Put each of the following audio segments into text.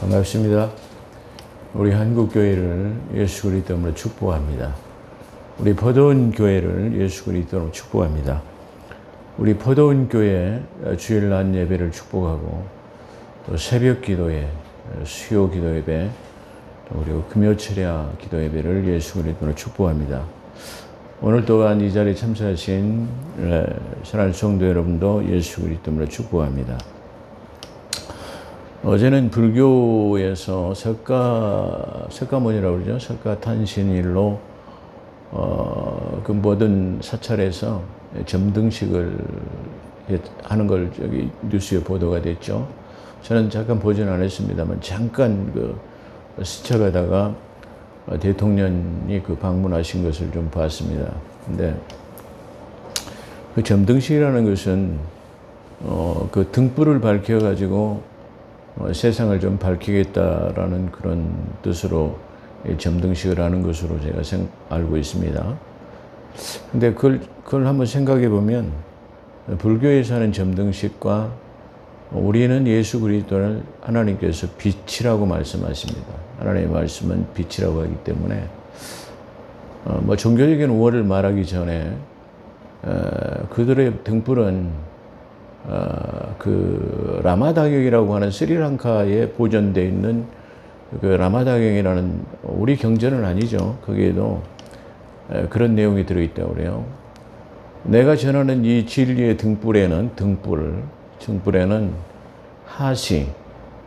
반갑습니다. 우리 한국교회를 예수 그리스도로 축복합니다. 우리 포도원 교회를 예수 그리스도로 축복합니다. 우리 포도원 교회 주일 낮 예배를 축복하고 또 새벽 기도회, 수요 기도 예배, 그리고 금요 철야 기도 예배를 예수 그리스도로 축복합니다. 오늘 또한 이 자리에 참석하신 사랑하는 성도 여러분도 예수 그리스도로 축복합니다. 어제는 불교에서 석가모니라고 그러죠. 석가탄신일로 그 모든 사찰에서 점등식을 하는 걸 저기 뉴스에 보도가 됐죠. 저는 잠깐 보지는 않았습니다만 잠깐 스쳐가다가 대통령이 방문하신 것을 좀 봤습니다. 근데 그 점등식이라는 것은 그 등불을 밝혀가지고 세상을 좀 밝히겠다라는 그런 뜻으로 점등식을 하는 것으로 제가 알고 있습니다. 근데 그걸 한번 생각해 보면 불교에서 하는 점등식과 우리는 예수 그리스도를 하나님께서 빛이라고 말씀하십니다. 하나님의 말씀은 빛이라고 하기 때문에 종교적인 우월을 말하기 전에 그들의 등불은 그 라마다경이라고 하는 스리랑카에 보존되어 있는 그 라마다경이라는 우리 경전은 아니죠. 거기에도 그런 내용이 들어있다고 그래요. 내가 전하는 이 진리의 등불에는 하시,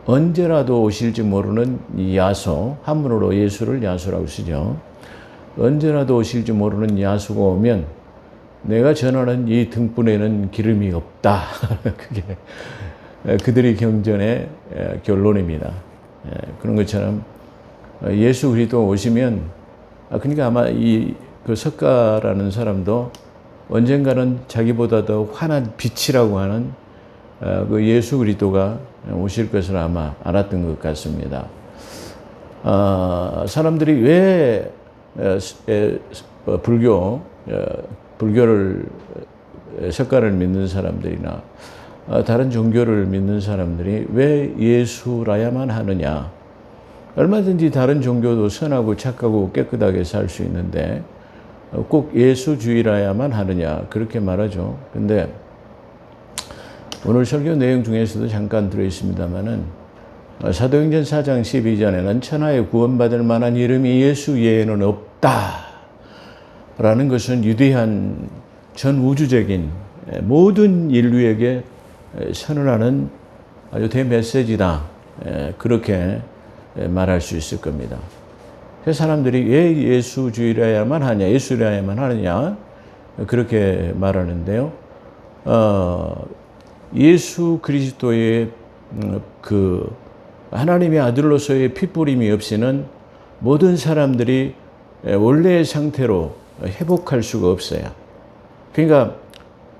언제라도 오실지 모르는 야소, 한문으로 예수를 야소라고 쓰죠. 언제라도 오실지 모르는 야소가 오면 내가 전하는 이 등불에는 기름이 없다. 그게 그들의 경전의 결론입니다. 그런 것처럼 예수 그리스도 오시면, 그러니까 아마 그 석가라는 사람도 언젠가는 자기보다 더 환한 빛이라고 하는 그 예수 그리스도가 오실 것을 아마 알았던 것 같습니다. 사람들이 왜 불교를 석가를 믿는 사람들이나 다른 종교를 믿는 사람들이 왜 예수라야만 하느냐? 얼마든지 다른 종교도 선하고 착하고 깨끗하게 살 수 있는데 꼭 예수주의라야만 하느냐? 그렇게 말하죠. 근데 오늘 설교 내용 중에서도 잠깐 들어있습니다만은 사도행전 4장 12절에는 천하에 구원받을 만한 이름이 예수 외에는 없다 라는 것은 위대한 전 우주적인 모든 인류에게 선언하는 아주 대메시지다. 그렇게 말할 수 있을 겁니다. 그래서 사람들이 왜 예수주의라야만 하냐, 예수라야만 하느냐 그렇게 말하는데요. 예수 그리스도의 그 하나님의 아들로서의 핏부림이 없이는 모든 사람들이 원래의 상태로 회복할 수가 없어요. 그러니까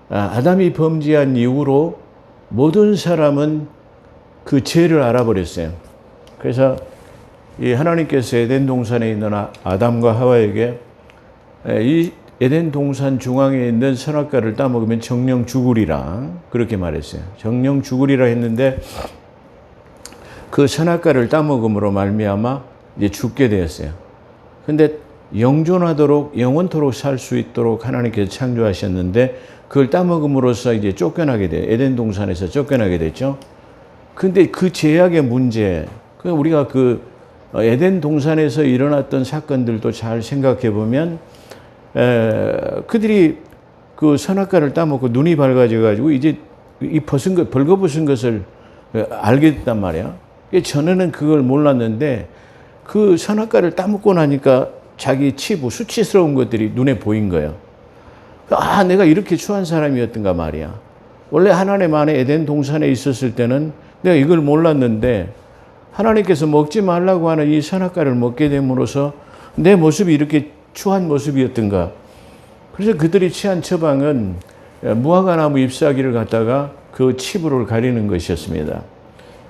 아담이 범죄한 이후로 모든 사람은 그 죄를 알아버렸어요. 그래서 이 하나님께서 에덴 동산에 있는 아담과 하와에게 이 에덴 동산 중앙에 있는 선악과를 따먹으면 정령 죽으리라 그렇게 말했어요. 정령 죽으리라 했는데 그 선악과를 따먹음으로 말미암아 이제 죽게 되었어요. 근데 영존하도록 영원토록 살 수 있도록 하나님께서 창조하셨는데 그걸 따먹음으로써 이제 쫓겨나게 돼요. 에덴 동산에서 쫓겨나게 됐죠. 근데 그 죄악의 문제, 우리가 그 에덴 동산에서 일어났던 사건들도 잘 생각해 보면 그들이 그 선악과를 따먹고 눈이 밝아져 가지고 이제 이 벌거벗은 것을 알게 됐단 말이야. 전에는 그걸 몰랐는데 그 선악과를 따먹고 나니까 자기 치부, 수치스러운 것들이 눈에 보인 거예요. 내가 이렇게 추한 사람이었던가 말이야. 원래 하나님 안에 에덴 동산에 있었을 때는 내가 이걸 몰랐는데 하나님께서 먹지 말라고 하는 이 선악과를 먹게 됨으로써 내 모습이 이렇게 추한 모습이었던가. 그래서 그들이 취한 처방은 무화과나무 잎사귀를 갖다가 그 치부를 가리는 것이었습니다.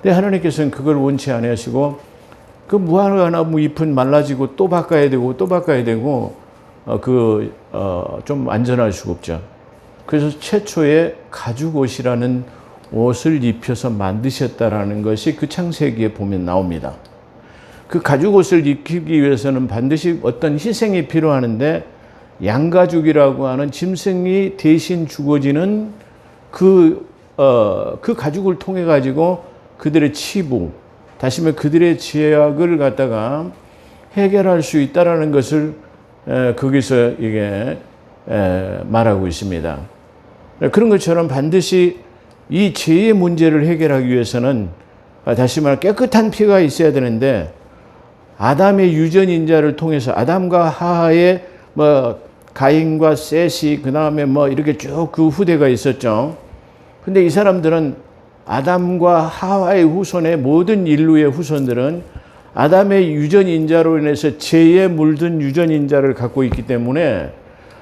근데 하나님께서는 그걸 원치 않으시고 그 무화과나무 잎은 말라지고 또 바꿔야 되고 좀 안전할 수가 없죠. 그래서 최초의 가죽옷이라는 옷을 입혀서 만드셨다라는 것이 그 창세기에 보면 나옵니다. 그 가죽옷을 입히기 위해서는 반드시 어떤 희생이 필요하는데 양가죽이라고 하는 짐승이 대신 죽어지는 그 가죽을 통해 가지고 그들의 치부, 다시 말해 그들의 죄악을 갖다가 해결할 수 있다라는 것을 거기서 이게 말하고 있습니다. 그런 것처럼 반드시 이 죄의 문제를 해결하기 위해서는 다시 말해 깨끗한 피가 있어야 되는데 아담의 유전인자를 통해서 아담과 하하의 가인과 셋이 그 다음에 이렇게 쭉 그 후대가 있었죠. 근데 이 사람들은 아담과 하와의 후손의 모든 인류의 후손들은 아담의 유전인자로 인해서 죄에 물든 유전인자를 갖고 있기 때문에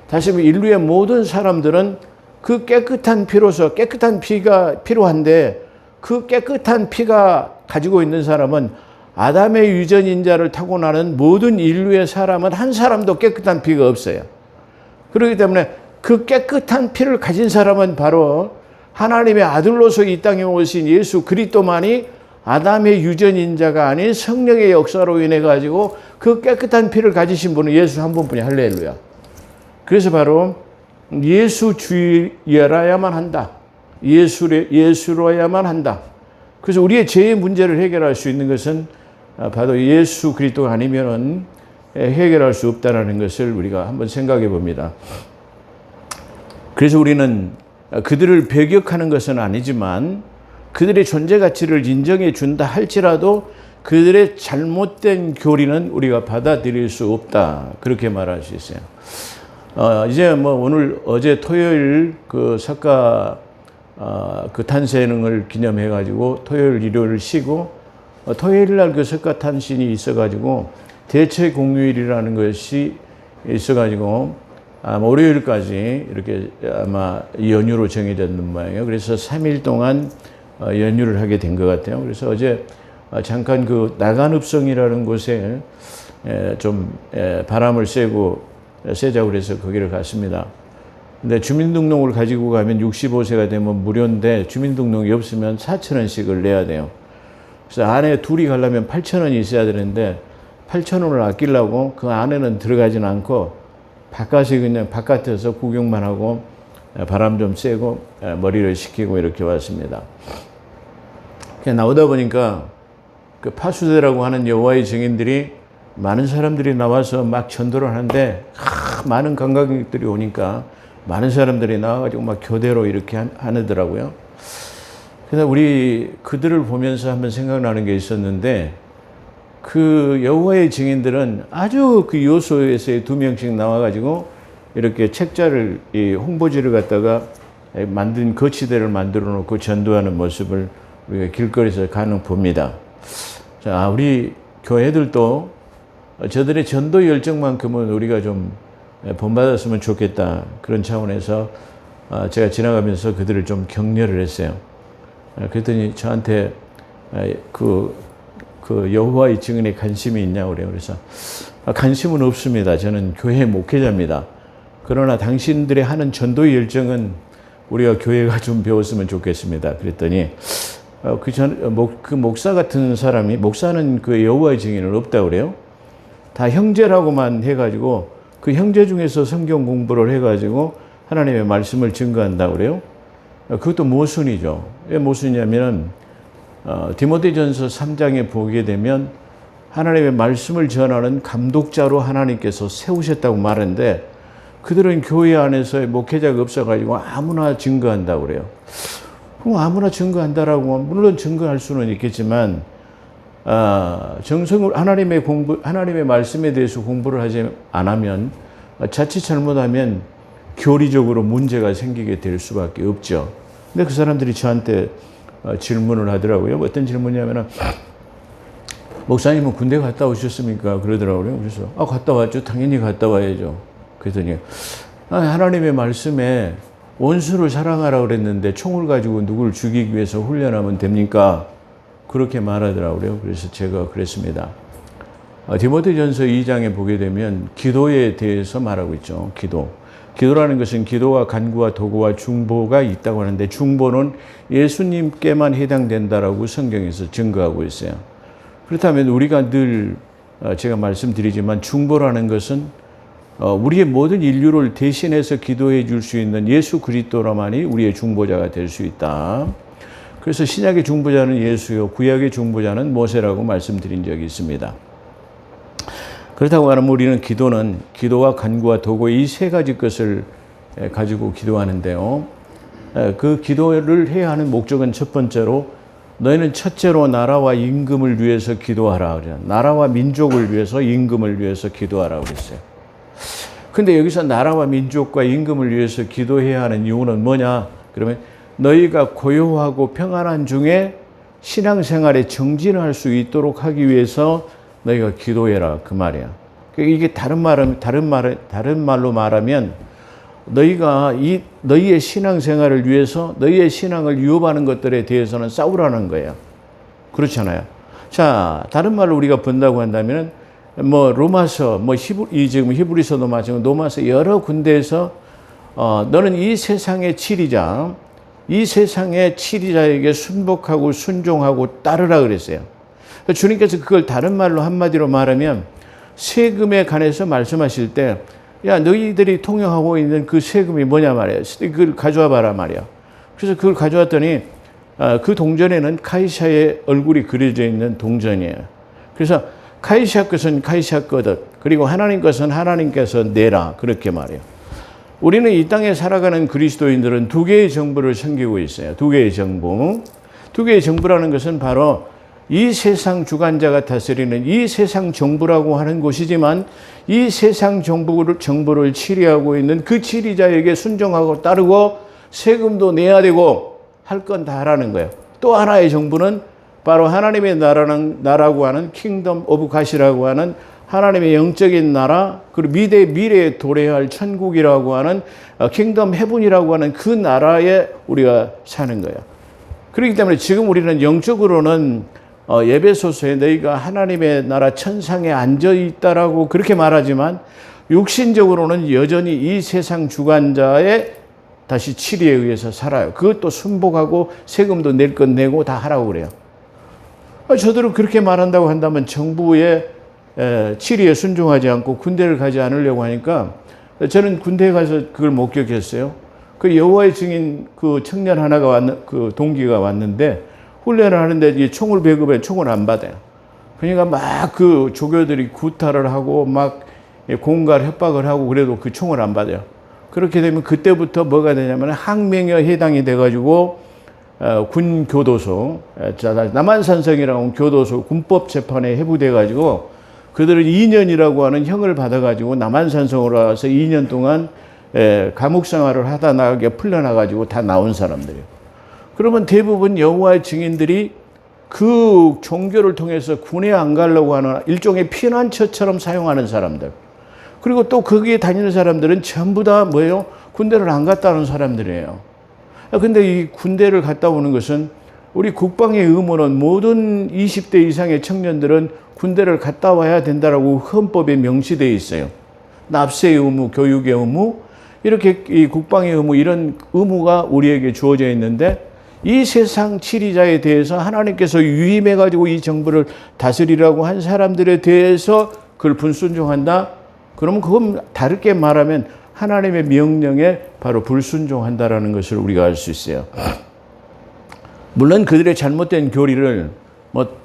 다시 말해 인류의 모든 사람들은 그 깨끗한 피로서 깨끗한 피가 필요한데 그 깨끗한 피가 가지고 있는 사람은 아담의 유전인자를 타고나는 모든 인류의 사람은 한 사람도 깨끗한 피가 없어요. 그렇기 때문에 그 깨끗한 피를 가진 사람은 바로 하나님의 아들로서 이 땅에 오신 예수 그리스도만이 아담의 유전인자가 아닌 성령의 역사로 인해 가지고 그 깨끗한 피를 가지신 분은 예수 한 분뿐이 할렐루야. 그래서 바로 예수 주여야만 한다. 예수로야만 한다. 그래서 우리의 죄의 문제를 해결할 수 있는 것은 바로 예수 그리스도가 아니면은 해결할 수 없다는 것을 우리가 한번 생각해 봅니다. 그래서 우리는 그들을 배격하는 것은 아니지만 그들의 존재 가치를 인정해 준다 할지라도 그들의 잘못된 교리는 우리가 받아들일 수 없다. 그렇게 말할 수 있어요. 이제 오늘 어제 토요일 그 석가 그 탄생을 기념해 가지고 토요일 일요일을 쉬고 토요일 날 그 석가 탄신이 있어 가지고 대체 공휴일이라는 것이 있어 가지고 월요일까지 이렇게 아마 연휴로 정해졌는 모양이에요. 그래서 3일 동안 연휴를 하게 된 것 같아요. 그래서 어제 잠깐 그 나간읍성이라는 곳에 좀 바람을 쐬자고 그래서 거기를 갔습니다. 근데 주민등록을 가지고 가면 65세가 되면 무료인데 주민등록이 없으면 4,000원씩을 내야 돼요. 그래서 안에 둘이 가려면 8,000원이 있어야 되는데 8,000원을 아끼려고 그 안에는 들어가진 않고 바깥에 그냥 바깥에서 구경만 하고 바람 좀 쐬고 머리를 식히고 이렇게 왔습니다. 그냥 나오다 보니까 그 파수대라고 하는 여호와의 증인들이 많은 사람들이 나와서 막 전도를 하는데 많은 관광객들이 오니까 많은 사람들이 나와가지고 막 교대로 이렇게 하더라고요. 그래서 우리 그들을 보면서 한번 생각나는 게 있었는데 그 여호와의 증인들은 아주 그 요소에서 2명씩 나와가지고 이렇게 책자를 이 홍보지를 갖다가 만든 거치대를 만들어 놓고 전도하는 모습을 우리가 길거리에서 간혹 봅니다. 자, 우리 교회들도 저들의 전도 열정만큼은 우리가 좀 본받았으면 좋겠다. 그런 차원에서 제가 지나가면서 그들을 좀 격려를 했어요. 그랬더니 저한테 그 여호와의 증인에 관심이 있냐고 그래요. 그래서 관심은 없습니다. 저는 교회 목회자입니다. 그러나 당신들의 하는 전도 열정은 우리가 교회가 좀 배웠으면 좋겠습니다. 그랬더니 그 목사 같은 사람이 목사는 그 여호와의 증인은 없다고 그래요. 다 형제라고만 해가지고 그 형제 중에서 성경 공부를 해가지고 하나님의 말씀을 증거한다고 그래요. 그것도 모순이죠. 왜 모순이냐면 디모데전서 3장에 보게 되면 하나님의 말씀을 전하는 감독자로 하나님께서 세우셨다고 말하는데 그들은 교회 안에서의 목회자가 없어가지고 아무나 증거한다고 그래요. 그럼 아무나 증거한다라고 물론 증거할 수는 있겠지만 정성을 하나님의 말씀에 대해서 공부를 하지 않으면 자칫 잘못하면 교리적으로 문제가 생기게 될 수밖에 없죠. 근데 그 사람들이 저한테 질문을 하더라고요. 어떤 질문이냐면은 목사님은 군대 갔다 오셨습니까? 그러더라고요. 그래서 갔다 왔죠. 당연히 갔다 와야죠. 그랬더니 하나님의 말씀에 원수를 사랑하라고 그랬는데 총을 가지고 누구를 죽이기 위해서 훈련하면 됩니까? 그렇게 말하더라고요. 그래서 제가 그랬습니다. 디모데전서 2장에 보게 되면 기도에 대해서 말하고 있죠. 기도. 기도라는 것은 기도와 간구와 도구와 중보가 있다고 하는데 중보는 예수님께만 해당된다라고 성경에서 증거하고 있어요. 그렇다면 우리가 늘 제가 말씀드리지만 중보라는 것은 우리의 모든 인류를 대신해서 기도해 줄 수 있는 예수 그리스도라만이 우리의 중보자가 될 수 있다. 그래서 신약의 중보자는 예수요, 구약의 중보자는 모세라고 말씀드린 적이 있습니다. 그렇다고 하면 우리는 기도는 기도와 간구와 도구 이 세 가지 것을 가지고 기도하는데요. 그 기도를 해야 하는 목적은 첫 번째로 너희는 첫째로 나라와 임금을 위해서 기도하라 그래요. 나라와 민족을 위해서 임금을 위해서 기도하라 그랬어요. 근데 여기서 나라와 민족과 임금을 위해서 기도해야 하는 이유는 뭐냐? 그러면 너희가 고요하고 평안한 중에 신앙생활에 정진할 수 있도록 하기 위해서 너희가 기도해라 그 말이야. 이게 다른 말로 말하면 너희가 너희의 신앙생활을 위해서 너희의 신앙을 위협하는 것들에 대해서는 싸우라는 거예요. 그렇잖아요. 자, 다른 말로 우리가 본다고 한다면 로마서, 지금 히브리서도 마찬가지고 로마서 여러 군데에서 너는 이 세상의 치리자, 이 세상의 치리자에게 순복하고 순종하고 따르라 그랬어요. 주님께서 그걸 다른 말로 한마디로 말하면 세금에 관해서 말씀하실 때 야, 너희들이 통용하고 있는 그 세금이 뭐냐 말이야. 그걸 가져와 봐라 말이야. 그래서 그걸 가져왔더니 그 동전에는 카이사의 얼굴이 그려져 있는 동전이에요. 그래서 카이사 것은 카이사 거듯, 그리고 하나님 것은 하나님께서 내라. 그렇게 말해요. 우리는 이 땅에 살아가는 그리스도인들은 두 개의 정부를 섬기고 있어요. 두 개의 정부. 두 개의 정부라는 것은 바로 이 세상 주관자가 다스리는 이 세상 정부라고 하는 곳이지만 이 세상 정부를 치리하고 있는 그 치리자에게 순종하고 따르고 세금도 내야 되고 할 건 다 하라는 거예요. 또 하나의 정부는 바로 하나님의 나라고 하는 킹덤 오브 갓이라고 하는 하나님의 영적인 나라, 그리고 미래에 도래할 천국이라고 하는 킹덤 헤븐이라고 하는 그 나라에 우리가 사는 거예요. 그렇기 때문에 지금 우리는 영적으로는 에베소서에 너희가 하나님의 나라 천상에 앉아 있다라고 그렇게 말하지만 육신적으로는 여전히 이 세상 주관자의 다시 치리에 의해서 살아요. 그것도 순복하고 세금도 낼 건 내고 다 하라고 그래요. 저들은 그렇게 말한다고 한다면 정부의 치리에 순종하지 않고 군대를 가지 않으려고 하니까 저는 군대에 가서 그걸 목격했어요. 그 여호와의 증인 그 청년 하나가 그 동기가 왔는데 훈련을 하는데 이 총을 배급해 총을 안 받아요. 그러니까 막 그 조교들이 구타를 하고 막 공갈 협박을 하고 그래도 그 총을 안 받아요. 그렇게 되면 그때부터 뭐가 되냐면 항명에 해당이 돼가지고 군 교도소, 남한산성이라고 교도소 군법 재판에 해부돼가지고 그들은 2년이라고 하는 형을 받아가지고 남한산성으로 와서 2년 동안 감옥 생활을 하다 나가게 풀려나가지고 다 나온 사람들이에요. 그러면 대부분 여호와의 증인들이 그 종교를 통해서 군에 안 가려고 하는 일종의 피난처처럼 사용하는 사람들. 그리고 또 거기에 다니는 사람들은 전부 다 뭐예요? 군대를 안 갔다 오는 사람들이에요. 근데 이 군대를 갔다 오는 것은 우리 국방의 의무는 모든 20대 이상의 청년들은 군대를 갔다 와야 된다라고 헌법에 명시되어 있어요. 납세의 의무, 교육의 의무, 이렇게 이 국방의 의무, 이런 의무가 우리에게 주어져 있는데 이 세상 치리자에 대해서 하나님께서 위임해가지고 이 정부를 다스리라고 한 사람들에 대해서 그걸 불순종한다? 그러면 그건 다르게 말하면 하나님의 명령에 바로 불순종한다라는 것을 우리가 알 수 있어요. 물론 그들의 잘못된 교리를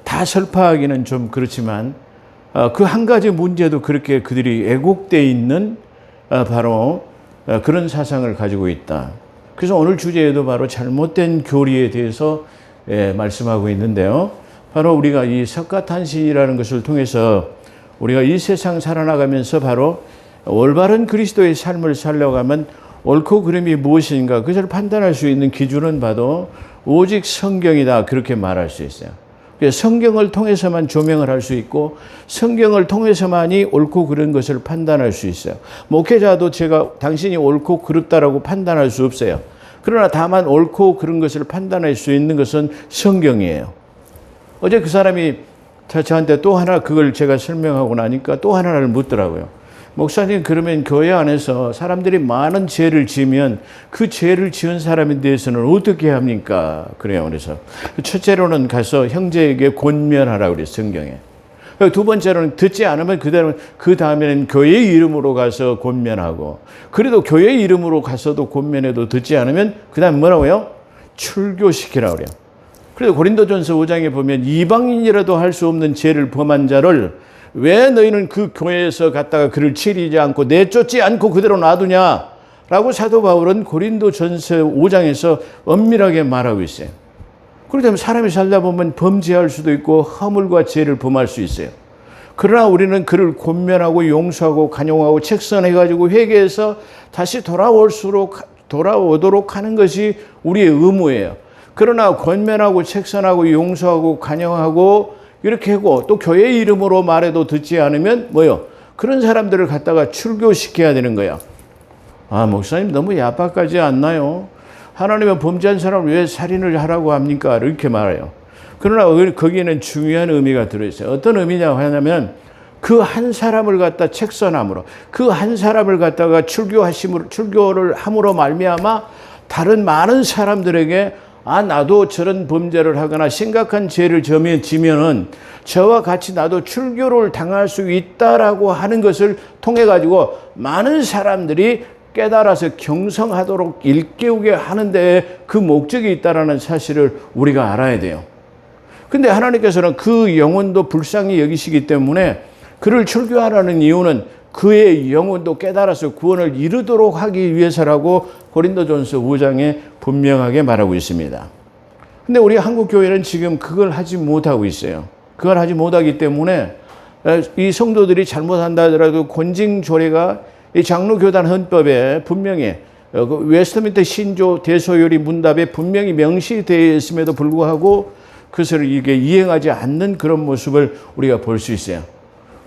다 설파하기는 좀 그렇지만 그 한 가지 문제도 그렇게 그들이 왜곡되어 있는 바로 그런 사상을 가지고 있다. 그래서 오늘 주제에도 바로 잘못된 교리에 대해서 말씀하고 있는데요. 바로 우리가 이 석가탄신이라는 것을 통해서 우리가 이 세상 살아나가면서 바로 올바른 그리스도의 삶을 살려가면 옳고 그름이 무엇인가 그것을 판단할 수 있는 기준은 봐도 오직 성경이다, 그렇게 말할 수 있어요. 성경을 통해서만 조명을 할 수 있고 성경을 통해서만이 옳고 그른 것을 판단할 수 있어요. 목회자도 제가 당신이 옳고 그렇다라고 판단할 수 없어요. 그러나 다만 옳고 그른 것을 판단할 수 있는 것은 성경이에요. 어제 그 사람이 저한테 또 하나 그걸 제가 설명하고 나니까 또 하나를 묻더라고요. 목사님, 그러면 교회 안에서 사람들이 많은 죄를 지으면 그 죄를 지은 사람에 대해서는 어떻게 합니까? 그래요. 그래서 첫째로는 가서 형제에게 권면하라고 그래요, 성경에. 두 번째로는 듣지 않으면 그 다음에는 교회의 이름으로 가서 권면하고, 그래도 교회의 이름으로 가서도 권면해도 듣지 않으면 그 다음 뭐라고요? 출교시키라고 그래요. 그래서 고린도전서 5장에 보면 이방인이라도 할 수 없는 죄를 범한 자를 왜 너희는 그 교회에서 갔다가 그를 치리지 않고 내쫓지 않고 그대로 놔두냐라고 사도 바울은 고린도전서 5장에서 엄밀하게 말하고 있어요. 그렇기 때문에 사람이 살다 보면 범죄할 수도 있고 허물과 죄를 범할 수 있어요. 그러나 우리는 그를 권면하고 용서하고 간용하고 책선해가지고 회개해서 다시 돌아오도록 하는 것이 우리의 의무예요. 그러나 권면하고 책선하고 용서하고 간용하고 이렇게 하고 또 교회의 이름으로 말해도 듣지 않으면 뭐요? 그런 사람들을 갖다가 출교시켜야 되는 거야. 아, 목사님 너무 야박하지 않나요? 하나님은 범죄한 사람을 왜 살인을 하라고 합니까? 이렇게 말해요. 그러나 거기에는 중요한 의미가 들어있어요. 어떤 의미냐고 하냐면 그 한 사람을 갖다 책선함으로, 그 한 사람을 갖다가 출교를 함으로 말미암아 다른 많은 사람들에게 나도 저런 범죄를 하거나 심각한 죄를 지면은 저와 같이 나도 출교를 당할 수 있다라고 하는 것을 통해 가지고 많은 사람들이 깨달아서 경성하도록 일깨우게 하는데 그 목적이 있다라는 사실을 우리가 알아야 돼요. 근데 하나님께서는 그 영혼도 불쌍히 여기시기 때문에 그를 출교하라는 이유는 그의 영혼도 깨달아서 구원을 이루도록 하기 위해서라고 고린도전서 5장에 분명하게 말하고 있습니다. 근데 우리 한국 교회는 지금 그걸 하지 못하고 있어요. 그걸 하지 못하기 때문에 이 성도들이 잘못한다 하더라도 권징조례가 이 장로교단 헌법에 분명히 웨스트민스터 신조 대소요리 문답에 분명히 명시되어 있음에도 불구하고 그것을 이게 이행하지 않는 그런 모습을 우리가 볼 수 있어요.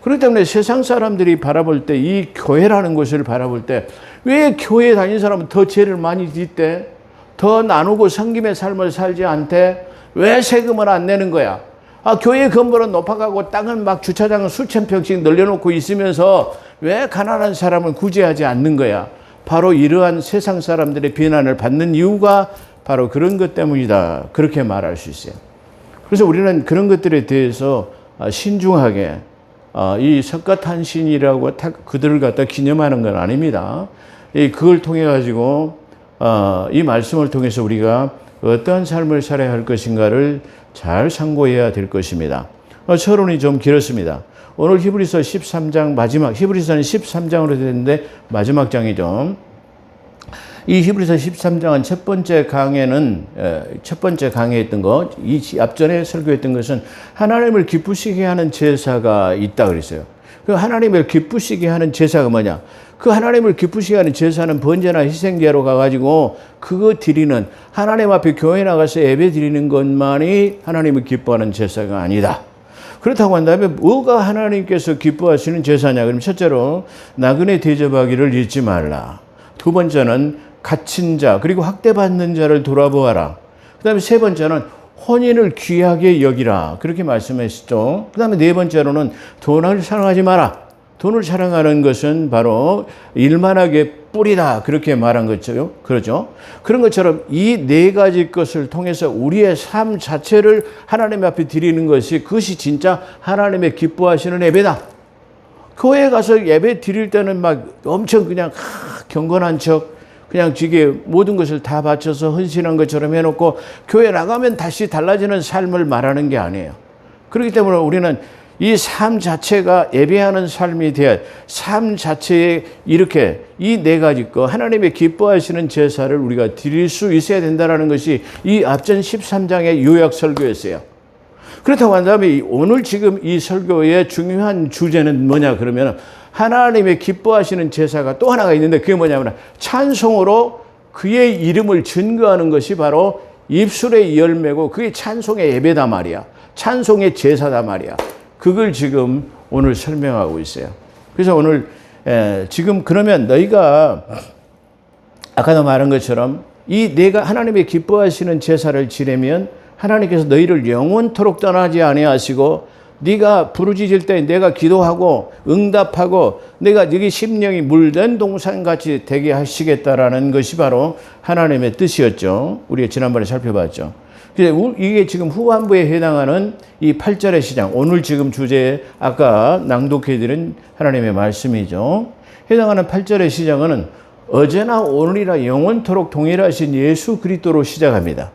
그렇기 때문에 세상 사람들이 바라볼 때, 이 교회라는 것을 바라볼 때 왜 교회 다니는 사람은 더 죄를 많이 짓대? 더 나누고 섬김의 삶을 살지 않대? 왜 세금을 안 내는 거야? 교회 건물은 높아가고 땅은 막 주차장은 수천 평씩 늘려놓고 있으면서 왜 가난한 사람을 구제하지 않는 거야? 바로 이러한 세상 사람들의 비난을 받는 이유가 바로 그런 것 때문이다. 그렇게 말할 수 있어요. 그래서 우리는 그런 것들에 대해서 신중하게 이 석가탄신이라고 그들을 갖다 기념하는 건 아닙니다. 그걸 통해 가지고 이 말씀을 통해서 우리가 어떠한 삶을 살아야 할 것인가를 잘 상고해야 될 것입니다. 서론이 좀 길었습니다. 오늘 히브리서 13장 마지막, 히브리서는 13장으로 되는데 마지막 장이죠. 이 히브리서 13장은 첫 번째 강의에 했던 것, 이 앞전에 설교했던 것은 하나님을 기쁘시게 하는 제사가 있다 그랬어요. 그 하나님을 기쁘시게 하는 제사가 뭐냐? 그 하나님을 기쁘시게 하는 제사는 번제나 희생제로 가가지고 그거 드리는, 하나님 앞에 교회 나가서 예배 드리는 것만이 하나님을 기뻐하는 제사가 아니다. 그렇다고 한다면 뭐가 하나님께서 기뻐하시는 제사냐? 그럼 첫째로 나그네 대접하기를 잊지 말라. 두 번째는 갇힌 자 그리고 학대받는 자를 돌아보아라. 그 다음에 세 번째는 혼인을 귀하게 여기라. 그렇게 말씀하시죠. 그 다음에 네 번째로는 돈을 사랑하지 마라. 돈을 사랑하는 것은 바로 일만하게 뿌리다. 그렇게 말한 거죠. 그렇죠. 그런 것처럼 이 네 가지 것을 통해서 우리의 삶 자체를 하나님 앞에 드리는 것이, 그것이 진짜 하나님의 기뻐하시는 예배다. 교회에 가서 예배 드릴 때는 막 엄청 그냥 경건한 척, 그냥 지게 모든 것을 다 바쳐서 헌신한 것처럼 해놓고 교회 나가면 다시 달라지는 삶을 말하는 게 아니에요. 그렇기 때문에 우리는 이 삶 자체가 예배하는 삶이 돼야, 삶 자체에 이렇게 이 네 가지 거 하나님의 기뻐하시는 제사를 우리가 드릴 수 있어야 된다는 것이 이 앞전 13장의 요약 설교였어요. 그렇다고 한다면 오늘 지금 이 설교의 중요한 주제는 뭐냐 그러면 하나님의 기뻐하시는 제사가 또 하나가 있는데 그게 뭐냐면 찬송으로 그의 이름을 증거하는 것이 바로 입술의 열매고 그게 찬송의 예배다 말이야. 찬송의 제사다 말이야. 그걸 지금 오늘 설명하고 있어요. 그래서 오늘 지금 그러면 너희가 아까도 말한 것처럼 이 내가 하나님의 기뻐하시는 제사를 지내면 하나님께서 너희를 영원토록 떠나지 아니하시고 네가 부르짖을 때 내가 기도하고 응답하고 내가 네게 심령이 물든 동산같이 되게 하시겠다라는 것이 바로 하나님의 뜻이었죠. 우리가 지난번에 살펴봤죠. 이게 지금 후반부에 해당하는 이 8절의 시작, 오늘 지금 주제에 아까 낭독해드린 하나님의 말씀이죠. 해당하는 8절의 시작은 어제나 오늘이라 영원토록 동일하신 예수 그리스도로 시작합니다.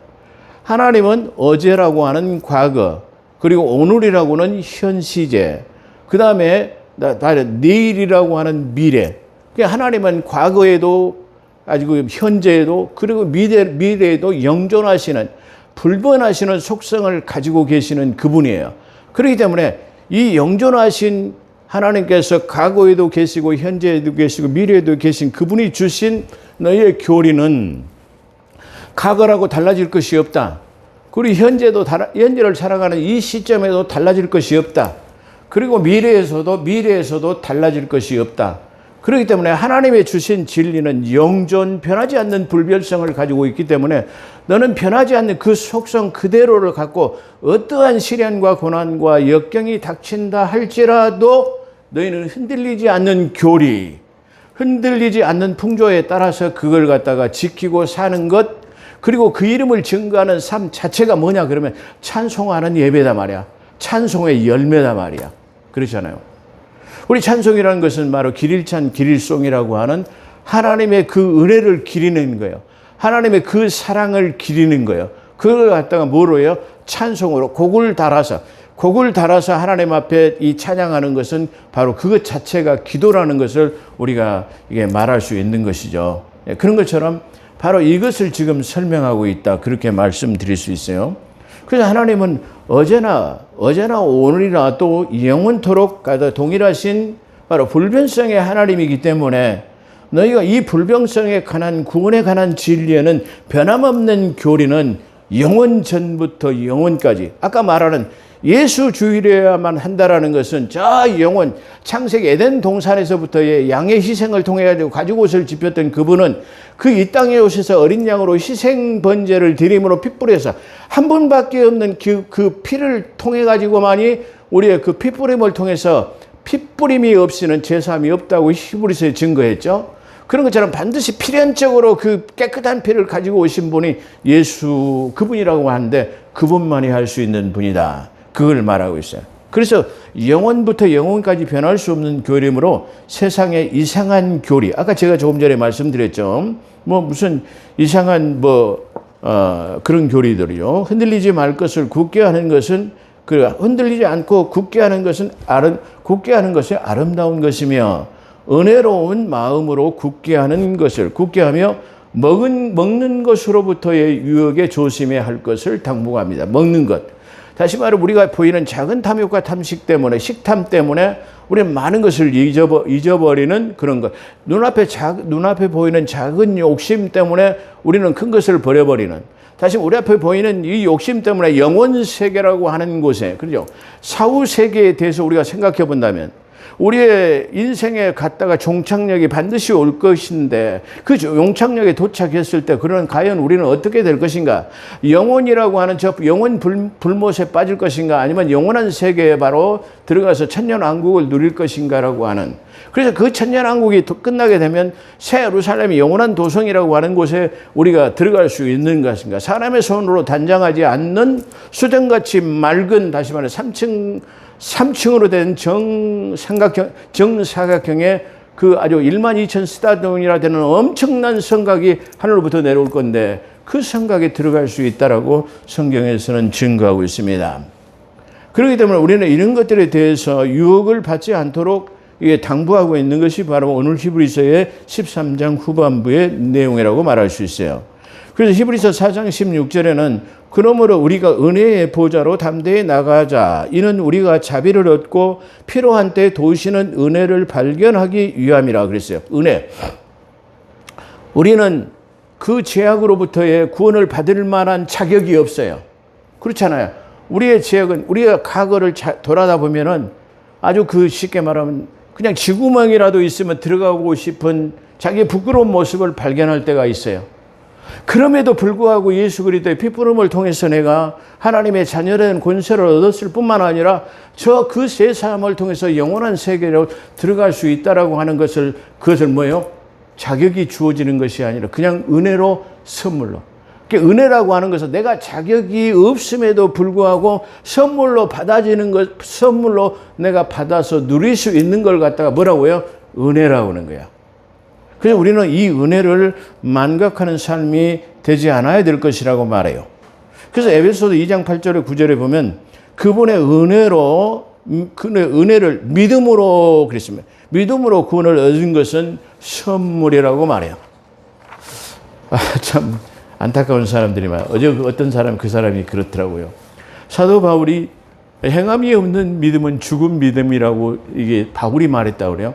하나님은 어제라고 하는 과거, 그리고 오늘이라고는 현 시제, 그 다음에 내일이라고 하는 미래. 하나님은 과거에도 아주 현재에도 그리고 미래에도 영존하시는 불변하시는 속성을 가지고 계시는 그분이에요. 그렇기 때문에 이 영존하신 하나님께서 과거에도 계시고 현재에도 계시고 미래에도 계신 그분이 주신 너희의 교리는 과거라고 달라질 것이 없다. 그리고 현재를 살아가는 이 시점에도 달라질 것이 없다. 그리고 미래에서도 달라질 것이 없다. 그렇기 때문에 하나님의 주신 진리는 영존, 변하지 않는 불변성을 가지고 있기 때문에 너는 변하지 않는 그 속성 그대로를 갖고 어떠한 시련과 고난과 역경이 닥친다 할지라도 너희는 흔들리지 않는 교리, 흔들리지 않는 풍조에 따라서 그걸 갖다가 지키고 사는 것, 그리고 그 이름을 증거하는 삶 자체가 뭐냐 그러면 찬송하는 예배다 말이야. 찬송의 열매다 말이야. 그렇잖아요. 우리 찬송이라는 것은 바로 길일찬 길일송이라고 하는 하나님의 그 은혜를 기리는 거예요. 하나님의 그 사랑을 기리는 거예요. 그걸 갖다가 뭐로 해요? 찬송으로 곡을 달아서 하나님 앞에 이 찬양하는 것은 바로 그것 자체가 기도라는 것을 우리가 이게 말할 수 있는 것이죠. 그런 것처럼 바로 이것을 지금 설명하고 있다. 그렇게 말씀드릴 수 있어요. 그래서 하나님은 어제나 오늘이나 또 영원토록 동일하신 바로 불변성의 하나님이기 때문에 너희가 이 불변성에 관한 구원에 관한 진리에는 변함없는 교리는 영원 전부터 영원까지, 아까 말하는 예수 주일에야만 한다라는 것은 저 영원 창세기 에덴 동산에서부터의 양의 희생을 통해 가지고 옷을 집혔던 그분은 그 이 땅에 오셔서 어린 양으로 희생 번제를 드림으로 핏불에서 한 분밖에 없는 그 피를 통해 가지고만이 우리의 그 핏부림을 통해서 핏부림이 없이는 제사함이 없다고 히브리서에 증거했죠. 그런 것처럼 반드시 필연적으로 그 깨끗한 피를 가지고 오신 분이 예수 그분이라고 하는데 그분만이 할 수 있는 분이다. 그걸 말하고 있어요. 그래서 영원부터 영원까지 변할 수 없는 교리이므로 세상의 이상한 교리, 아까 제가 조금 전에 말씀드렸죠. 무슨 이상한 그런 교리들이요. 흔들리지 말 것을 굳게 하는 것은 흔들리지 않고 굳게 하는 것이 아름다운 것이며 은혜로운 마음으로 굳게 하는 것을 굳게 하며 먹는 것으로부터의 유혹에 조심해야 할 것을 당부합니다. 먹는 것. 다시 말해 우리가 보이는 작은 탐욕과 탐식 때문에, 식탐 때문에 우리는 많은 것을 잊어버리는 그런 것. 눈앞에 보이는 작은 욕심 때문에 우리는 큰 것을 버려버리는. 다시 우리 앞에 보이는 이 욕심 때문에 영원 세계라고 하는 곳에, 그렇죠? 사후 세계에 대해서 우리가 생각해 본다면 우리의 인생에 갔다가 종착역이 반드시 올 것인데 그 종착역에 도착했을 때 그러면 과연 우리는 어떻게 될 것인가? 영혼이라고 하는 저 영혼 불못에 빠질 것인가? 아니면 영원한 세계에 바로 들어가서 천년왕국을 누릴 것인가라고 하는, 그래서 그 천년왕국이 끝나게 되면 새 예루살렘이 영원한 도성이라고 하는 곳에 우리가 들어갈 수 있는 것인가? 사람의 손으로 단장하지 않는 수정같이 맑은, 다시 말해 3층으로 된 정사각형의 그 아주 12,000 스타돈이라 되는 엄청난 성곽이 하늘로부터 내려올 건데 그 성곽에 들어갈 수 있다라고 성경에서는 증거하고 있습니다. 그렇기 때문에 우리는 이런 것들에 대해서 유혹을 받지 않도록 이게 당부하고 있는 것이 바로 오늘 히브리서의 13장 후반부의 내용이라고 말할 수 있어요. 그래서 히브리서 4장 16절에는 그러므로 우리가 은혜의 보좌로 담대히 나가자. 이는 우리가 자비를 얻고 필요한 때 도우시는 은혜를 발견하기 위함이라 그랬어요. 은혜. 우리는 그 죄악으로부터의 구원을 받을 만한 자격이 없어요. 그렇잖아요. 우리의 죄악은 우리가 과거를 돌아다 보면은 아주 쉽게 말하면 그냥 쥐구멍이라도 있으면 들어가고 싶은 자기의 부끄러운 모습을 발견할 때가 있어요. 그럼에도 불구하고 예수 그리스도의 피부름을 통해서 내가 하나님의 자녀된 권세를 얻었을 뿐만 아니라 저 그 새 삶을 통해서 영원한 세계로 들어갈 수 있다라고 하는 것을, 그것을 뭐예요? 자격이 주어지는 것이 아니라 그냥 은혜로, 선물로. 그러니까 은혜라고 하는 것은 내가 자격이 없음에도 불구하고 선물로 받아지는 것, 선물로 내가 받아서 누릴 수 있는 걸 갖다가 뭐라고요? 은혜라고 하는 거야. 그래서 우리는 이 은혜를 만각하는 삶이 되지 않아야 될 것이라고 말해요. 그래서 에베소서 2장 8절에 9절에 보면 그분의 은혜를 믿음으로 그랬습니다. 믿음으로 구원을 얻은 것은 선물이라고 말해요. 참 안타까운 사람들이 많아요. 어제 어떤 사람, 그 사람이 그렇더라고요. 사도 바울이 행함이 없는 믿음은 죽은 믿음이라고 이게 바울이 말했다고 그래요.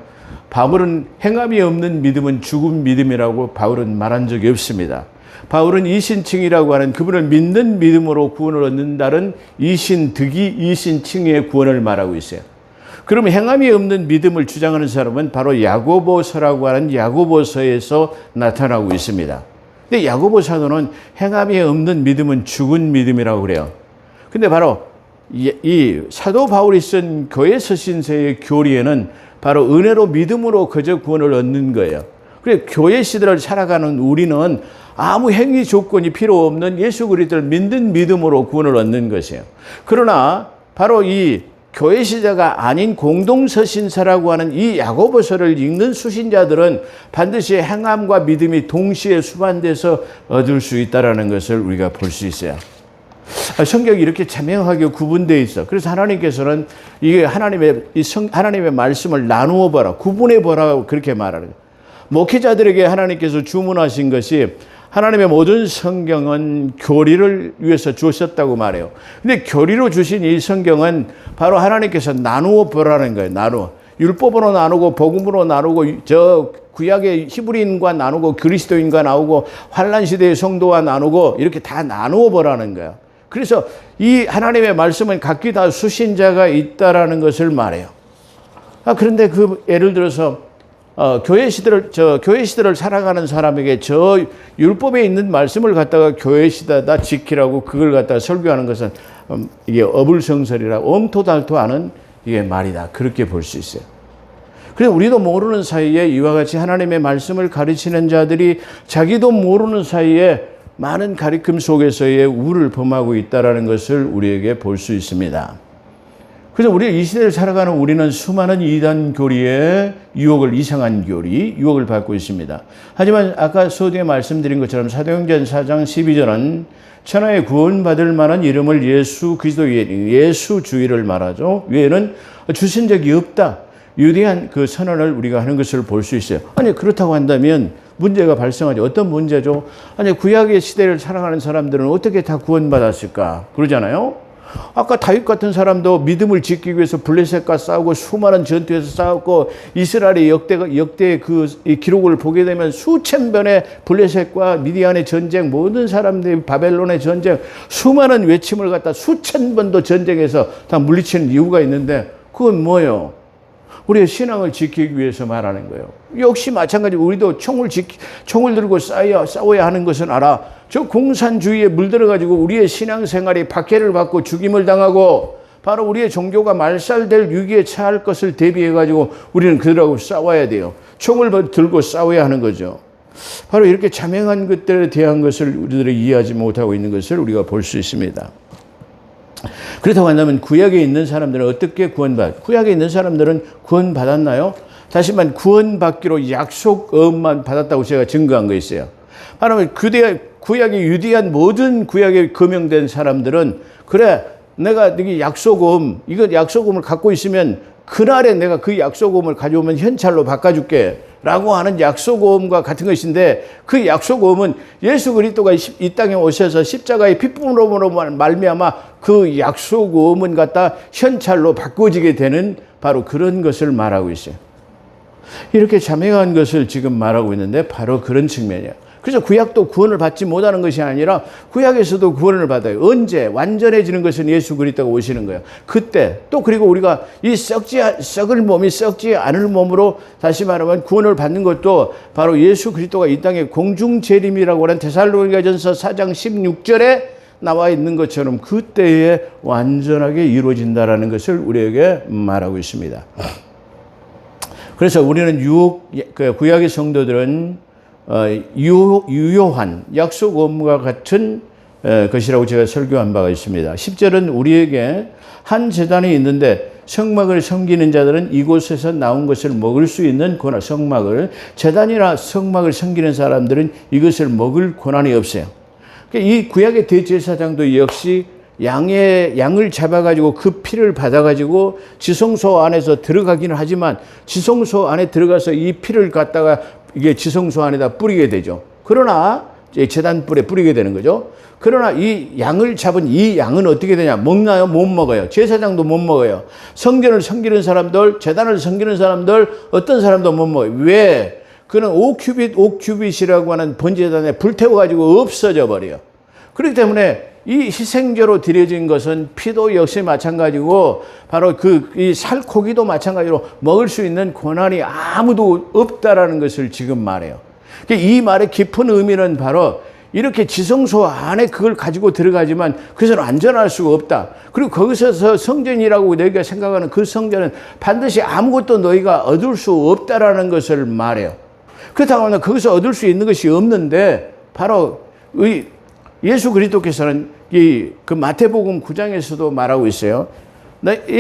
바울은 행함이 없는 믿음은 죽은 믿음이라고 바울은 말한 적이 없습니다. 바울은 이신칭이라고 하는 그분을 믿는 믿음으로 구원을 얻는다는 이신득이 이신칭의 구원을 말하고 있어요. 그럼 행함이 없는 믿음을 주장하는 사람은 바로 야고보서라고 하는 야고보서에서 나타나고 있습니다. 근데 야고보 사도는 행함이 없는 믿음은 죽은 믿음이라고 그래요. 근데 바로 이 사도 바울이 쓴 교회 서신서의 교리에는 바로 은혜로 믿음으로 그저 구원을 얻는 거예요. 그래서 교회 시대를 살아가는 우리는 아무 행위 조건이 필요 없는 예수 그리스도를 믿는 믿음으로 구원을 얻는 것이에요. 그러나 바로 이 교회 시대가 아닌 공동서신서라고 하는 이 야고보서를 읽는 수신자들은 반드시 행함과 믿음이 동시에 수반돼서 얻을 수 있다는 것을 우리가 볼 수 있어요. 성경이 이렇게 자명하게 구분되어 있어. 그래서 하나님께서는 이게 하나님의 말씀을 나누어 보라, 구분해 보라고 그렇게 말하는 거예요. 목회자들에게 하나님께서 주문하신 것이 하나님의 모든 성경은 교리를 위해서 주셨다고 말해요. 근데 교리로 주신 이 성경은 바로 하나님께서 나누어 보라는 거예요. 나누어. 율법으로 나누고 복음으로 나누고 저 구약의 히브리인과 나누고 그리스도인과 나누고 환난 시대의 성도와 나누고 이렇게 다 나누어 보라는 거예요. 그래서 이 하나님의 말씀은 각기 다 수신자가 있다라는 것을 말해요. 그런데 그 예를 들어서 교회 시대를 살아가는 사람에게 저 율법에 있는 말씀을 갖다가 교회 시대다 지키라고 그걸 갖다가 설교하는 것은 이게 어불성설이라 엉토달토하는 이게 말이다. 그렇게 볼 수 있어요. 그래서 우리도 모르는 사이에 이와 같이 하나님의 말씀을 가르치는 자들이 자기도 모르는 사이에 많은 가르침 속에서의 우를 범하고 있다는 것을 우리에게 볼 수 있습니다. 그래서 우리 이 시대를 살아가는 우리는 수많은 이단 교리의 유혹을, 이상한 교리, 유혹을 받고 있습니다. 하지만 아까 서두에 말씀드린 것처럼 사도행전 4장 12절은 천하에 구원받을 만한 이름을 예수 그리스도 예수주의를 말하죠. 외에는 주신 적이 없다. 유대한 그 선언을 우리가 하는 것을 볼 수 있어요. 아니 그렇다고 한다면 문제가 발생하죠. 어떤 문제죠? 아니 구약의 시대를 살아가는 사람들은 어떻게 다 구원받았을까? 그러잖아요. 아까 다윗 같은 사람도 믿음을 지키기 위해서 블레셋과 싸우고 수많은 전투에서 싸웠고 이스라엘의 역대 그 기록을 보게 되면 수천 번의 블레셋과 미디안의 전쟁, 모든 사람들이 바벨론의 전쟁, 수많은 외침을 갖다 수천 번도 전쟁에서 다 물리치는 이유가 있는데 그건 뭐예요? 우리의 신앙을 지키기 위해서 말하는 거예요. 역시 마찬가지 우리도 총을 들고 싸워야 하는 것은 알아. 저 공산주의에 물들어가지고 우리의 신앙생활이 박해를 받고 죽임을 당하고 바로 우리의 종교가 말살될 위기에 처할 것을 대비해가지고 우리는 그들하고 싸워야 돼요. 총을 들고 싸워야 하는 거죠. 바로 이렇게 자명한 것들에 대한 것을 우리들이 이해하지 못하고 있는 것을 우리가 볼 수 있습니다. 그렇다고 한다면 구약에 있는 사람들은 어떻게 구약에 있는 사람들은 구원받았나요? 다시 말해 구원받기로 약속만 받았다고 제가 증거한 거 있어요. 바로 구약에 유대한 모든 구약에 금명된 사람들은 그래 내가 이 약속음을 갖고 있으면 그날에 내가 그 약속음을 가져오면 현찰로 바꿔줄게 라고 하는 약속음과 같은 것인데 그 약속음은 예수 그리스도가 이 땅에 오셔서 십자가의 피부름으로 말미암아 그 약속음은 갖다 현찰로 바꿔지게 되는 바로 그런 것을 말하고 있어요. 이렇게 자명한 것을 지금 말하고 있는데 바로 그런 측면이에요. 그래서 구약도 구원을 받지 못하는 것이 아니라 구약에서도 구원을 받아요. 언제? 완전해지는 것은 예수 그리스도가 오시는 거예요. 그때 또 그리고 우리가 이 썩을 몸이 썩지 않을 몸으로 다시 말하면 구원을 받는 것도 바로 예수 그리스도가 이 땅에 공중 재림이라고 하는 데살로니가전서 4장 16절에 나와 있는 것처럼 그때에 완전하게 이루어진다라는 것을 우리에게 말하고 있습니다. 그래서 우리는 구약의 성도들은 유효한 약속 업무와 같은 것이라고 제가 설교한 바가 있습니다. 10절은 우리에게 한 제단이 있는데 성막을 섬기는 자들은 이곳에서 나온 것을 먹을 수 있는 권한, 제단이나 성막을 섬기는 사람들은 이것을 먹을 권한이 없어요. 이 구약의 대제사장도 역시 양을 잡아가지고 그 피를 받아가지고 지성소 안에서 들어가기는 하지만 지성소 안에 들어가서 이 피를 갖다가 이게 지성소 안에다 뿌리게 되죠. 그러나 제단불에 뿌리게 되는 거죠. 그러나 이 양을 잡은 이 양은 어떻게 되냐? 먹나요? 못 먹어요. 제사장도 못 먹어요. 성전을 섬기는 사람들, 제단을 섬기는 사람들, 어떤 사람도 못 먹어요. 왜? 그는 5큐빗이라고 하는 번제단에 불태워가지고 없어져 버려요. 그렇기 때문에 이 희생제로 드려진 것은 피도 역시 마찬가지고 바로 이 살코기도 마찬가지로 먹을 수 있는 권한이 아무도 없다라는 것을 지금 말해요. 이 말의 깊은 의미는 바로 이렇게 지성소 안에 그걸 가지고 들어가지만 그것은 안전할 수가 없다. 그리고 거기서 성전이라고 너희가 생각하는 그 성전은 반드시 아무것도 너희가 얻을 수 없다라는 것을 말해요. 그렇다고 하면 거기서 얻을 수 있는 것이 없는데 바로 예수 그리스도께서는 그 마태복음 9장에서도 말하고 있어요.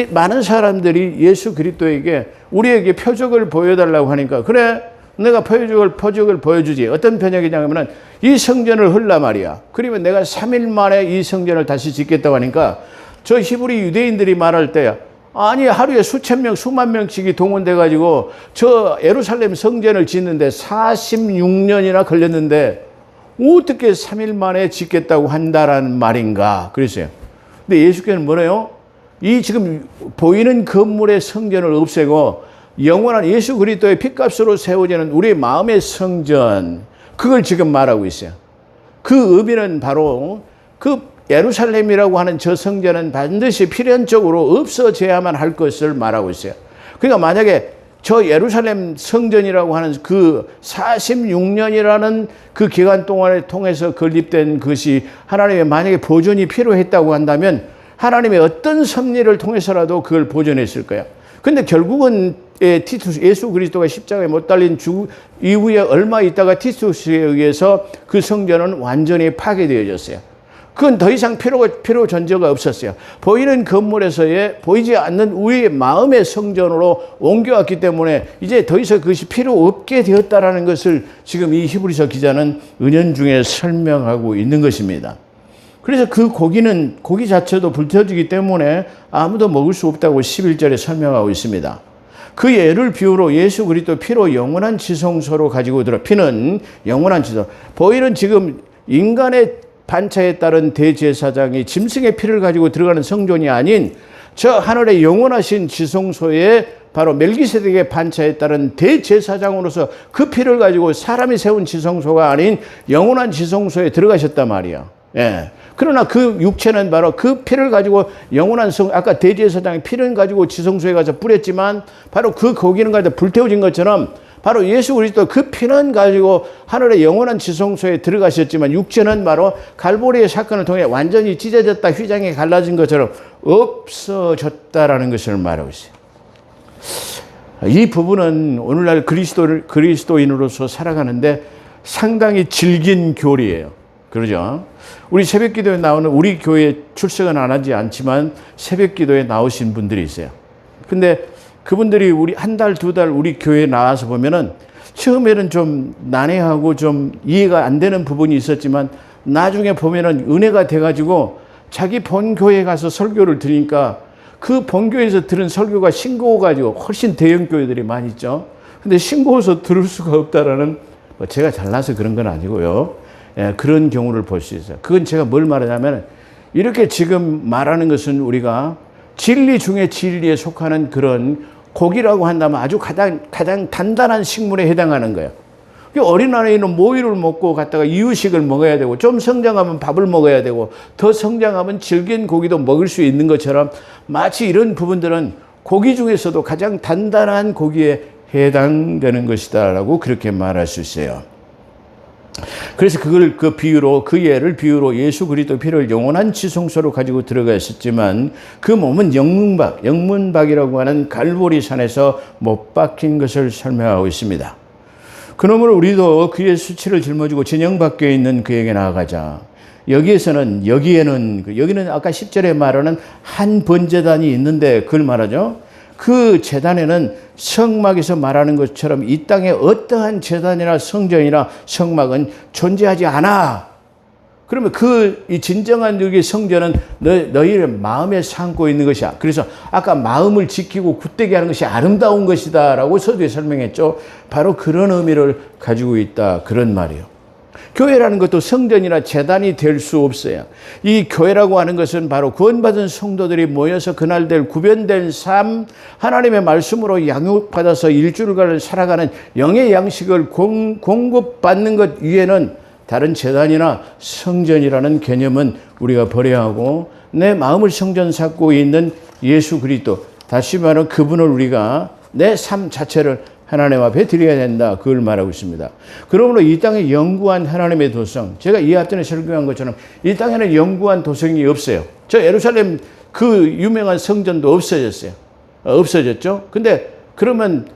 많은 사람들이 예수 그리스도에게 우리에게 표적을 보여달라고 하니까 그래 내가 표적을 보여주지. 어떤 표적이냐면 이 성전을 헐라 말이야. 그러면 내가 3일 만에 이 성전을 다시 짓겠다고 하니까 저 히브리 유대인들이 말할 때 아니 하루에 수천 명 수만 명씩이 동원돼 가지고 저 예루살렘 성전을 짓는데 46년이나 걸렸는데 어떻게 3일 만에 짓겠다고 한다라는 말인가 그랬어요. 근데 예수께서는 뭐래요? 이 지금 보이는 건물의 성전을 없애고 영원한 예수 그리스도의 핏값으로 세워지는 우리 마음의 성전, 그걸 지금 말하고 있어요. 그 의미는 바로 그 예루살렘이라고 하는 저 성전은 반드시 필연적으로 없어져야만 할 것을 말하고 있어요. 그러니까 만약에 저 예루살렘 성전이라고 하는 그 46년이라는 그 기간 동안을 통해서 건립된 것이 하나님의 만약에 보존이 필요했다고 한다면 하나님의 어떤 섭리를 통해서라도 그걸 보존했을 거예요. 근데 결국은 티투스, 예수 그리스도가 십자가에 못 달린 이후에 얼마 있다가 티투스에 의해서 그 성전은 완전히 파괴되어졌어요. 그건 더 이상 필요 존재가 없었어요. 보이는 건물에서의 보이지 않는 우리의 마음의 성전으로 옮겨왔기 때문에 이제 더 이상 그것이 필요 없게 되었다라는 것을 지금 이 히브리서 기자는 은연중에 설명하고 있는 것입니다. 그래서 그 고기 자체도 불태워지기 때문에 아무도 먹을 수 없다고 11절에 설명하고 있습니다. 그 예를 비유로 예수 그리스도 피로 영원한 지성소로 가지고 피는 영원한 지성. 보이는 지금 인간의 반차에 따른 대제사장이 짐승의 피를 가지고 들어가는 성전이 아닌 저 하늘의 영원하신 지성소에 바로 멜기세덱의 반차에 따른 대제사장으로서 그 피를 가지고 사람이 세운 지성소가 아닌 영원한 지성소에 들어가셨단 말이야. 예. 그러나 그 육체는 바로 그 피를 가지고 영원한 아까 대제사장의 피를 가지고 지성소에 가서 뿌렸지만 바로 그 고기는 가지고 불태워진 것처럼 바로 예수 그리스도 그 피는 가지고 하늘의 영원한 지성소에 들어가셨지만 육체는 바로 갈보리의 사건을 통해 완전히 찢어졌다 휘장이 갈라진 것처럼 없어졌다라는 것을 말하고 있어요. 이 부분은 오늘날 그리스도인으로서 살아가는데 상당히 질긴 교리예요. 그러죠? 우리 새벽기도에 나오는 우리 교회 출석은 안 하지 않지만 새벽기도에 나오신 분들이 있어요. 근데 그분들이 우리 한 달, 두 달 우리 교회에 나와서 보면은 처음에는 좀 난해하고 좀 이해가 안 되는 부분이 있었지만 나중에 보면은 은혜가 돼가지고 자기 본교회에 가서 설교를 들으니까 그 본교회에서 들은 설교가 싱거워가지고 훨씬 대형 교회들이 많이 있죠. 근데 싱거워서 들을 수가 없다라는 제가 잘나서 그런 건 아니고요. 예, 그런 경우를 볼 수 있어요. 그건 제가 뭘 말하냐면 이렇게 지금 말하는 것은 우리가 진리 중에 진리에 속하는 그런 고기라고 한다면 아주 가장 단단한 식물에 해당하는 거예요. 어린아이는 모이를 먹고 갔다가 이유식을 먹어야 되고, 좀 성장하면 밥을 먹어야 되고, 더 성장하면 질긴 고기도 먹을 수 있는 것처럼, 마치 이런 부분들은 고기 중에서도 가장 단단한 고기에 해당되는 것이다라고 그렇게 말할 수 있어요. 그래서 그걸 그 예를 비유로 예수 그리스도 피를 영원한 지성소로 가지고 들어갔었지만, 그 몸은 영문박이라고 하는 갈보리 산에서 못 박힌 것을 설명하고 있습니다. 그러므로 우리도 그의 수치를 짊어지고 진영 밖에 있는 그에게 나아가자. 여기는 아까 10절에 말하는 한 번제단이 있는데 그걸 말하죠. 그 제단에는 성막에서 말하는 것처럼 이 땅에 어떠한 제단이나 성전이나 성막은 존재하지 않아. 그러면 이 진정한 여기 성전은 너희의 마음에 삼고 있는 것이야. 그래서 아까 마음을 지키고 굳되게 하는 것이 아름다운 것이다 라고 서두에 설명했죠. 바로 그런 의미를 가지고 있다, 그런 말이에요. 교회라는 것도 성전이나 제단이 될 수 없어요. 이 교회라고 하는 것은 바로 구원받은 성도들이 모여서 그날될 구별된 삶, 하나님의 말씀으로 양육받아서 일주일간을 살아가는 영의 양식을 공급받는 것 위에는 다른 제단이나 성전이라는 개념은 우리가 버려야 하고, 내 마음을 성전 삼고 있는 예수 그리스도, 다시 말하면 그분을 우리가 내 삶 자체를 하나님 앞에 드려야 된다, 그걸 말하고 있습니다. 그러므로 이 땅에 영구한 하나님의 도성, 제가 이 앞전에 설명한 것처럼 이 땅에는 영구한 도성이 없어요. 저 예루살렘 그 유명한 성전도 없어졌죠. 근데 그러면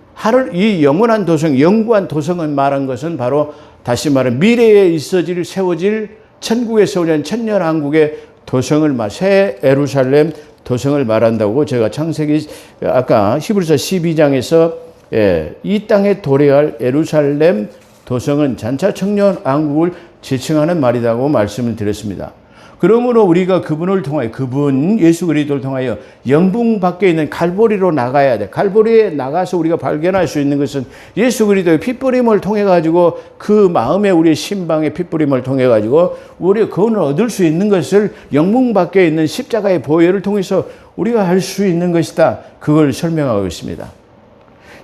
이 영원한 도성, 영구한 도성을 말한 것은 바로 다시 말하면 미래에 세워질 천국에 세워진 천년왕국의 도성을 새 예루살렘 도성을 말한다고 제가 창세기 아까 히브리서 12장에서 이 땅에 도래할 예루살렘 도성은 장차 천년왕국을 지칭하는 말이라고 말씀을 드렸습니다. 그러므로 우리가 그분을 통하여, 예수 그리스도를 통하여 영분 밖에 있는 갈보리로 나가야 돼. 갈보리에 나가서 우리가 발견할 수 있는 것은 예수 그리스도의 핏부림을 통해 가지고, 그 마음에 우리의 신방의 핏부림을 통해 가지고 우리가 그분을 얻을 수 있는 것을 영분 밖에 있는 십자가의 보혈을 통해서 우리가 할 수 있는 것이다, 그걸 설명하고 있습니다.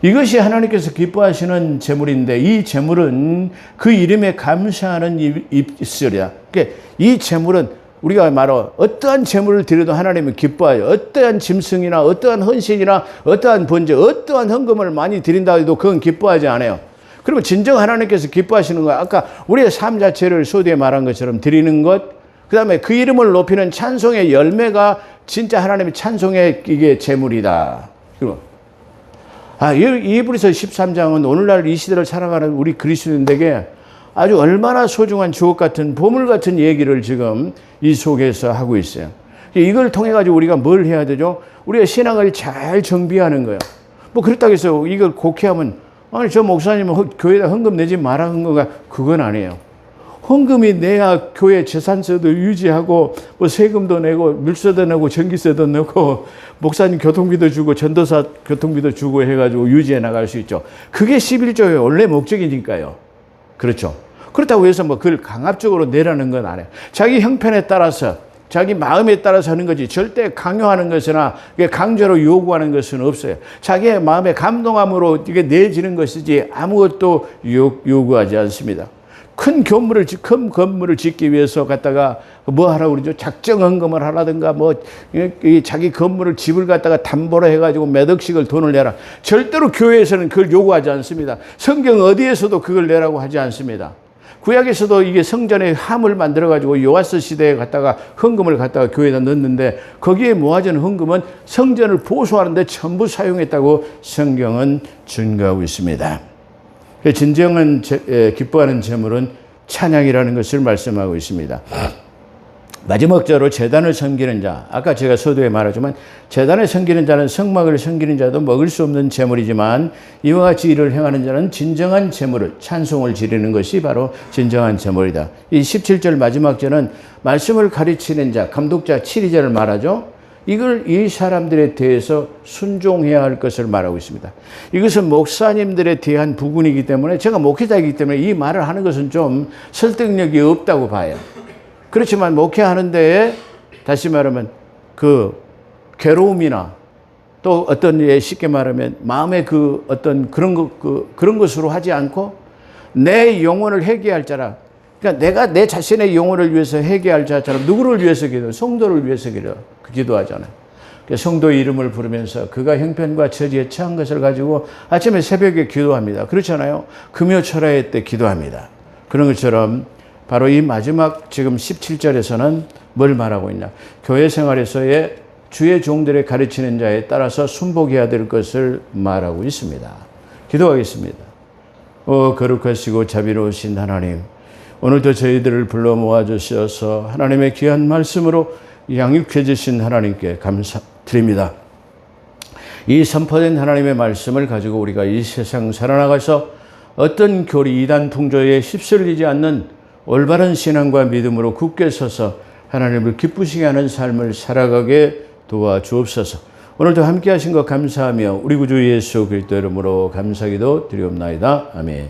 이것이 하나님께서 기뻐하시는 제물인데, 이 제물은 그 이름에 감사하는 입술이야. 그러니까 이 제물은 우리가 말로 어떠한 제물을 드려도 하나님은 기뻐해요. 어떠한 짐승이나 어떠한 헌신이나 어떠한 번제, 어떠한 헌금을 많이 드린다 해도 그건 기뻐하지 않아요. 그러면 진정 하나님께서 기뻐하시는 거야. 아까 우리의 삶 자체를 소두에 말한 것처럼 드리는 것, 그 다음에 그 이름을 높이는 찬송의 열매가 진짜 하나님의 찬송의 이게 제물이다. 그리고 히브리서 13장은 오늘날 이 시대를 살아가는 우리 그리스도인들에게 아주 얼마나 소중한 주옥 같은, 보물 같은 얘기를 지금 이 속에서 하고 있어요. 이걸 통해 가지고 우리가 뭘 해야 되죠? 우리가 신앙을 잘 정비하는 거예요. 뭐 그렇다고 해서 이걸 곡해하면, 아니 저 목사님은 교회에다 헌금 내지 마라 한 거가, 그건 아니에요. 헌금이 내야 교회 재산세도 유지하고, 뭐 세금도 내고, 물세도 내고, 전기세도 내고, 목사님 교통비도 주고, 전도사 교통비도 주고 해가지고 유지해 나갈 수 있죠. 그게 11조의 원래 목적이니까요. 그렇죠. 그렇다고 해서 뭐 그걸 강압적으로 내라는 건 아니에요. 자기 형편에 따라서, 자기 마음에 따라서 하는 거지, 절대 강요하는 것이나 강제로 요구하는 것은 없어요. 자기의 마음에 감동함으로 이게 내지는 것이지 아무것도 요구하지 않습니다. 큰 건물을 짓기 위해서 갖다가 뭐 하라고 그러죠? 작정 헌금을 하라든가, 뭐 자기 건물을, 집을 갖다가 담보로 해가지고 몇 억씩을 돈을 내라. 절대로 교회에서는 그걸 요구하지 않습니다. 성경 어디에서도 그걸 내라고 하지 않습니다. 구약에서도 이게 성전의 함을 만들어가지고 요아스 시대에 갖다가 헌금을 갖다가 교회에다 넣는데, 거기에 모아진 헌금은 성전을 보수하는데 전부 사용했다고 성경은 증거하고 있습니다. 진정한 기뻐하는 제물은 찬양이라는 것을 말씀하고 있습니다. 마지막으로 제단을 섬기는 자, 아까 제가 서두에 말하지만 제단을 섬기는 자는 성막을 섬기는 자도 먹을 수 없는 제물이지만, 이와 같이 일을 행하는 자는 진정한 제물을, 찬송을 지르는 것이 바로 진정한 제물이다. 이 17절 마지막 절은 말씀을 가르치는 자, 감독자, 치리자를 말하죠. 이 사람들에 대해서 순종해야 할 것을 말하고 있습니다. 이것은 목사님들에 대한 부분이기 때문에, 제가 목회자이기 때문에 이 말을 하는 것은 좀 설득력이 없다고 봐요. 그렇지만 목회하는데, 다시 말하면 그 괴로움이나 또 어떤 쉽게 말하면 마음의 그 어떤 그런 것으로 하지 않고, 내 영혼을 회개할 자라. 그러니까 내가 내 자신의 영혼을 위해서 회개할 자처럼 누구를 위해서 성도를 위해서 기도하잖아요. 성도의 이름을 부르면서 그가 형편과 처지에 처한 것을 가지고 아침에 새벽에 기도합니다. 그렇잖아요. 금요철야의 때 기도합니다. 그런 것처럼 바로 이 마지막 지금 17절에서는 뭘 말하고 있냐. 교회 생활에서의 주의 종들의 가르치는 자에 따라서 순복해야 될 것을 말하고 있습니다. 기도하겠습니다. 거룩하시고 자비로우신 하나님, 오늘도 저희들을 불러 모아주셔서 하나님의 귀한 말씀으로 양육해 주신 하나님께 감사드립니다. 이 선포된 하나님의 말씀을 가지고 우리가 이 세상 살아나가서 어떤 교리 이단 풍조에 휩쓸리지 않는 올바른 신앙과 믿음으로 굳게 서서 하나님을 기쁘시게 하는 삶을 살아가게 도와주옵소서. 오늘도 함께 하신 것 감사하며 우리 구주 예수 그리스도 이름으로 감사기도 드리옵나이다. 아멘.